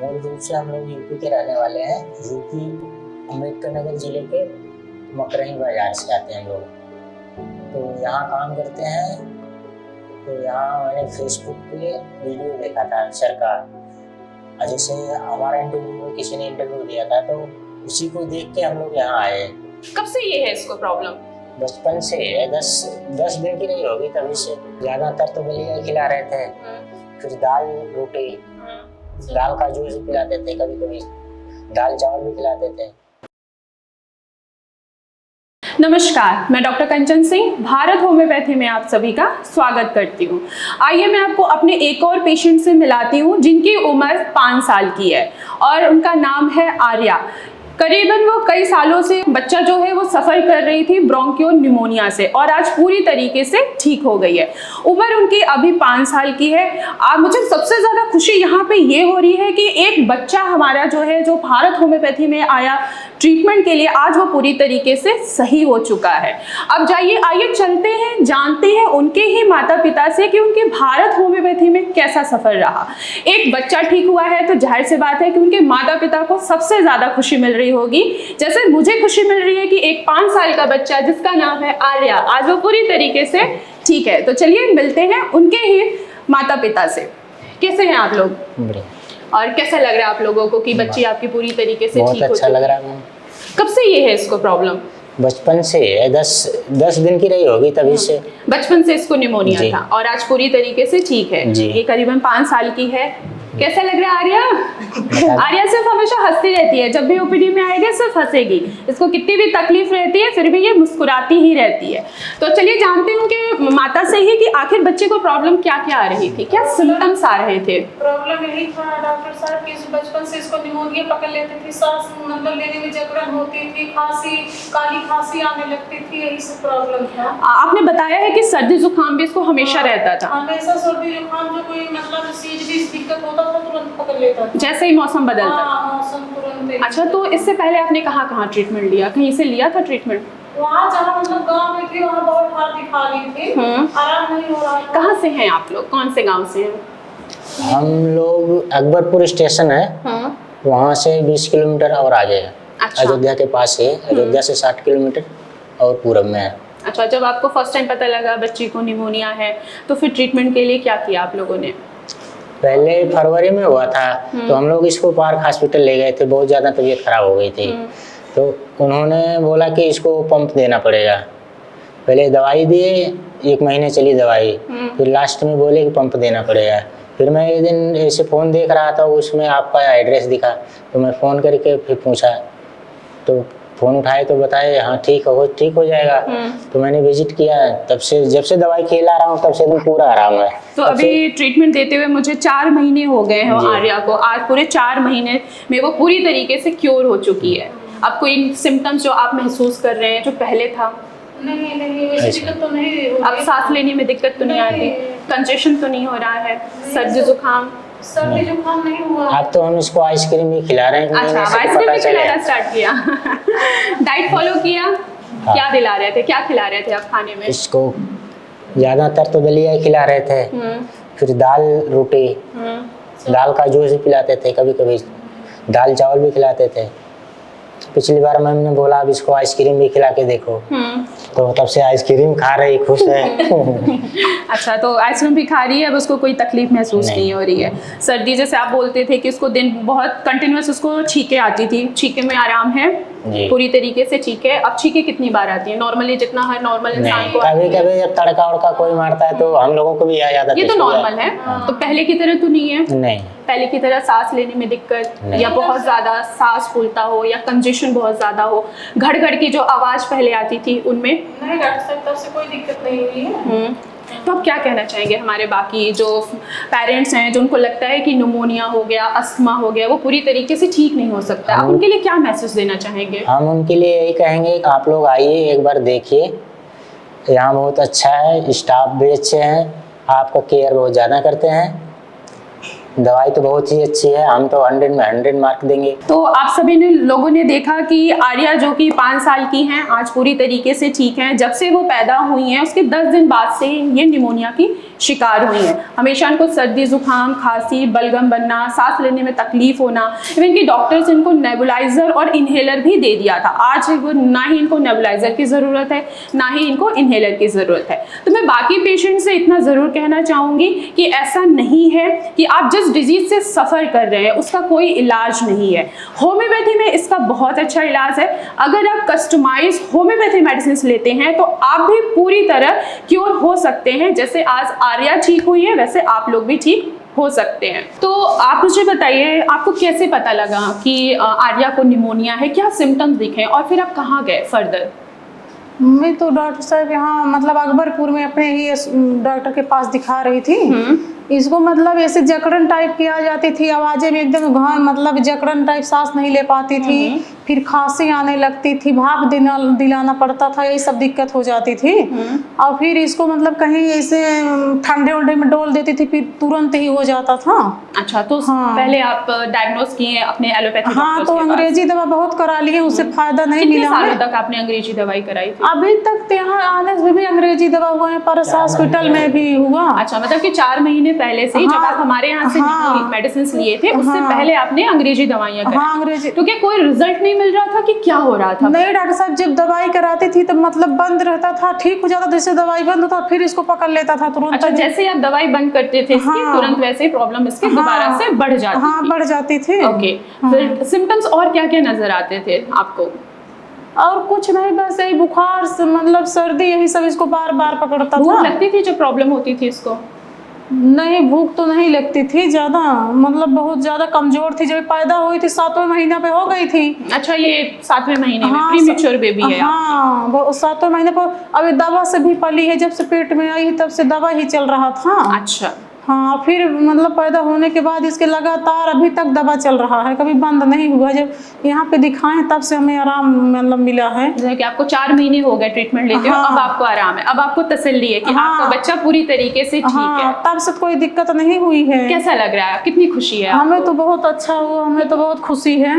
मूल रूप से हम लोग यूपी के रहने वाले हैं। यूपी अम्बेडकर नगर जिले के मकरही बाजार से आते हैं लोग, तो यहाँ काम करते हैं। तो यहाँ मैंने फेसबुक पे वीडियो देखा था सरकार, जैसे हमारा इंटरव्यू किसी ने इंटरव्यू दिया था, तो उसी को देख के हम लोग यहाँ आए। कब से ये है इसको प्रॉब्लम? बचपन से है, 10 दिन की नहीं होगी तभी से। ज्यादातर तो दलिया खिला रहे थे, फिर दाल रोटी, दाल का जूस पिलाते थे, कभी कभी दाल चावल भी खिलाते थे। नमस्कार, मैं डॉक्टर कंचन सिंह भारत होम्योपैथी में आप सभी का स्वागत करती हूँ। आइए मैं आपको अपने एक और पेशेंट से मिलाती हूँ जिनकी उम्र 5 साल की है और उनका नाम है आर्या। करीबन वो कई सालों से बच्चा जो है वो सफ़र कर रही थी ब्रोंकियल निमोनिया से और आज पूरी तरीके से ठीक हो गई है। उम्र उनकी अभी 5 साल की है। अब मुझे सबसे ज़्यादा खुशी यहाँ पे ये हो रही है कि एक बच्चा हमारा जो है जो भारत होम्योपैथी में आया ट्रीटमेंट के लिए, आज वो पूरी तरीके से सही हो चुका है। अब आइए चलते हैं, जानते हैं उनके ही माता पिता से कि उनके भारत होम्योपैथी में कैसा सफ़र रहा। एक बच्चा ठीक हुआ है तो जाहिर सी बात है कि उनके माता पिता को सबसे ज़्यादा खुशी मिल रही होगी, जैसे मुझे खुशी मिल रही है कि एक 5 साल का बच्चा जिसका नाम है आर्या, आज वो पूरी तरीके से ठीक है। तो चलिए मिलते हैं उनके ही माता पिता से। कैसे हैं आप लोग? और कैसा लग रहा है आप लोगों को कि बच्ची आपकी पूरी तरीके से ठीक हो? बहुत अच्छा लग रहा है। कब से ये है इसको प्रॉब्लम? बचपन से है, 10 दिन की रही होगी तभी से। बचपन से इसको निमोनिया था और आज पूरी तरीके से ठीक है। ये करीबन 5 साल की है। कैसा लग रहा है आर्या? आर्या सिर्फ हमेशा हंसती रहती है, जब भी ओपीडी में आएगी सिर्फ हंसेगी। इसको कितनी भी तकलीफ रहती है फिर भी ये मुस्कुराती ही रहती है। तो चलिए जानते हैं कि माता से ही कि आखिर बच्चे को प्रॉब्लम क्या क्या आ रही थी, क्या सिम्टम्स आ रहे थे? प्रॉब्लम यही था डॉक्टर साहब कि बचपन से इसको निमोनिया पकड़ लेती थी, सांस मतलब लेने में जकड़न होती थी, खांसी, काली खांसी आने लगती थी, यही सब प्रॉब्लम था। आपने बताया है कि सर्दी जुकाम भी इसको हमेशा रहता था? हमेशा सर्दी जुकाम, जो कोई मतलब सीज भी दिक्कत होता था तुरंत पकड़ लेता था जैसे ही मौसम बदलता था। मौसम तुरंत। अच्छा, तो इससे पहले आपने कहाँ ट्रीटमेंट लिया? कहीं से लिया था ट्रीटमेंट? वहाँ जहाँ मतलब गाँव में थी वहाँ बहुत बार दिखा ली थी, आराम नहीं हो रहा था। कहाँ से हैं आप लोग, कौन से गाँव से हैं? हम लोग अकबरपुर स्टेशन है, वहाँ से 20 किलोमीटर और आगे है। अच्छा। अयोध्या के पास है, अयोध्या से 60 किलोमीटर और पूरब में है। अच्छा, जब आपको फर्स्ट टाइम पता लगा बच्ची को निमोनिया है तो फिर ट्रीटमेंट के लिए क्या किया आप लोगों ने? पहले फरवरी में हुआ था तो हम लोग इसको पार्क हॉस्पिटल ले गए थे, बहुत ज़्यादा तबीयत खराब हो गई थी। तो उन्होंने बोला कि इसको पंप देना पड़ेगा। पहले दवाई दिए, 1 महीने चली दवाई, फिर लास्ट में बोले कि पंप देना पड़ेगा। फिर मैं एक दिन ऐसे फ़ोन देख रहा था, उसमें आपका एड्रेस दिखा, तो मैं फ़ोन करके फिर पूछा, तो फ़ोन उठाए तो बताए हाँ ठीक हो जाएगा। तो मैंने विजिट किया, तब से जब से दवाई खिला रहा हूँ तब से पूरा आराम है। तो अभी ट्रीटमेंट देते हुए मुझे 4 महीने हो गए हैं आर्या को। आज पूरे 4 महीने में वो पूरी तरीके से क्योर हो चुकी है। अब कोई सिम्टम्स जो आप महसूस कर रहे हैं जो पहले था? नहीं वैसी दिक्कत तो नहीं हो। अब सांस लेने में दिक्कत तो नहीं आती, कंजेशन तो नहीं हो रहा है, सर्दी जुकाम नहीं हुआ। अब तो हम इसको आइसक्रीम भी खिला रहे हैं। अच्छा, आइसक्रीम भी खिलाना स्टार्ट किया। डाइट फॉलो किया? क्या दिला रहे थे, क्या खिला रहे थे आप खाने में? इसको ज्यादातर तो दलिया खिला रहे थे, फिर दाल रोटी, दाल का जूस भी पिलाते थे, कभी कभी दाल चावल भी खिलाते थे। पिछली बार मैम ने बोला अब इसको आइसक्रीम भी खिला के देखो, तो तब से आइसक्रीम खा रही, खुश है। अच्छा, तो आइसक्रीम भी खा रही है, अब उसको कोई तकलीफ महसूस नहीं हो रही है। सर्दी जैसे आप बोलते थे कि उसको दिन बहुत कंटिन्यूस उसको छींके आती थी, छींके में आराम है पूरी तरीके से ठीक है? अब छींके कितनी बार आती है नॉर्मली, जितना हर नॉर्मल इंसान को? कभी कभी जब तड़का उड़का कोई मारता है तो हम लोगों को भी आ जाता है। ये तो नॉर्मल है। तो पहले की तरह तो नहीं है? नहीं, पहले की तरह सांस लेने में दिक्कत या बहुत ज्यादा सांस फूलता हो या कंजेशन बहुत ज्यादा हो, घड़ की जो आवाज पहले आती थी उनमें? नहीं डॉक्टर साहब, तब से कोई दिक्कत नहीं हुई है। तो आप क्या कहना चाहेंगे हमारे बाकी जो पेरेंट्स हैं, जो उनको लगता है कि निमोनिया हो गया, अस्थमा हो गया, वो पूरी तरीके से ठीक नहीं हो सकता, आप उनके लिए क्या मैसेज देना चाहेंगे? हम उनके लिए यही कहेंगे कि आप लोग आइए, एक बार देखिए, यहाँ बहुत अच्छा है, स्टाफ भी अच्छे हैं, आपका केयर बहुत ज़्यादा करते हैं। दवाई तो बहुत ही अच्छी है, हम तो 100 में 100 मार्क देंगे। तो आप सभी ने लोगों ने देखा कि आर्या जो कि 5 साल की हैं आज पूरी तरीके से ठीक हैं। जब से वो पैदा हुई हैं उसके 10 दिन बाद से ये निमोनिया की शिकार हुई हैं। हमेशा इनको सर्दी जुकाम खांसी बलगम बनना सांस लेने में तकलीफ होना, इवन कि डॉक्टर्स इनको नेबुलाइजर और इन्हेलर भी दे दिया था। आज ना ही इनको नेबुलाइजर की ज़रूरत है ना ही इनको इन्हेलर की ज़रूरत है। तो मैं बाकी पेशेंट से इतना ज़रूर कहना चाहूँगी कि ऐसा नहीं है कि आप जिस डिजीज से सफ़र कर रहे हैं उसका कोई इलाज नहीं है। होम्योपैथी में इसका बहुत अच्छा इलाज है। अगर आप कस्टमाइज होम्योपैथी मेडिसिन लेते हैं तो आप भी पूरी तरह क्योर हो सकते हैं। जैसे आज आर्या ठीक हुई है वैसे आप लोग भी ठीक हो सकते हैं। तो आप मुझे बताइए आपको कैसे पता लगा कि आर्या को निमोनिया है, क्या सिम्टम्स दिखे और फिर आप कहाँ गए फर्दर? मैं तो डॉक्टर साहब यहाँ मतलब अकबरपुर में अपने ही डॉक्टर के पास दिखा रही थी। इसको मतलब ऐसे जकड़न टाइप की आ जाती थी, आवाजें में एकदम मतलब जकड़न टाइप, सांस नहीं ले पाती थी, फिर खांसी आने लगती थी, भाप दिलाना पड़ता था, यही सब दिक्कत हो जाती थी। और फिर इसको मतलब कहीं ऐसे ठंडे उंडे में डोल देती थी फिर तुरंत ही हो जाता था। अच्छा, तो पहले आप डायग्नोज किए अपने एलोपैथी? हाँ, तो अंग्रेजी दवा बहुत करा लिए, उससे फायदा नहीं मिला। कितने सालों तक आपने अंग्रेजी दवाई कराई थी? अभी तक तो यहाँ आने से भी अंग्रेजी दवा हुआ है, परस हॉस्पिटल में भी हुआ। अच्छा, मतलब कि 4 महीने पहले से जब आप हमारे यहाँ से मेडिसिन लिए थे उससे पहले आपने अंग्रेजी दवाइयाँ कराई? हाँ, अंग्रेजी। तो क्या कोई रिजल्ट नहीं मिल रहा था कि क्या हो रहा था? नहीं डॉक्टर साहब, जब दवाई कराती थी तो मतलब बंद रहता था, ठीक हो जाता, जैसे दवाई बंद होता फिर इसको पकड़ लेता था तुरंत। अच्छा, जैसे आप दवाई बंद करते थे इसकी तुरंत वैसे ही प्रॉब्लम इसकी दोबारा से बढ़ जाती थी? हाँ, बढ़ जाती थी। ओके, फिर सिम्टम्स और क्या क्या नजर आते थे आपको? और कुछ नहीं, बस यही बुखार मतलब सर्दी, यही सब इसको बार बार पकड़ता था। भूख लगती थी जब प्रॉब्लम होती थी इसको? नहीं, भूख तो नहीं लगती थी ज्यादा, मतलब बहुत ज्यादा कमजोर थी। जब पैदा हुई थी 7वें महीना पे हो गई थी। अच्छा, ये 7वें महीने में प्रीमेच्योर बेबी है? हाँ, वो 7वें महीने पर अभी दवा से भी पली है, जब से पेट में आई तब से दवा ही चल रहा था। अच्छा, हाँ, फिर मतलब पैदा होने के बाद इसके लगातार अभी तक दवा चल रहा है, कभी बंद नहीं हुआ। जब यहाँ पे दिखाएं तब से हमें आराम मतलब मिला है। जैसे कि आपको 4 महीने हो गए ट्रीटमेंट लेते हो, अब आपको आराम है, अब आपको तसल्ली है कि आपका बच्चा पूरी तरीके से ठीक है। तब से कोई दिक्कत नहीं हुई है। कैसा लग रहा है? कितनी खुशी है? हमें तो बहुत अच्छा हुआ, हमें तो बहुत खुशी है।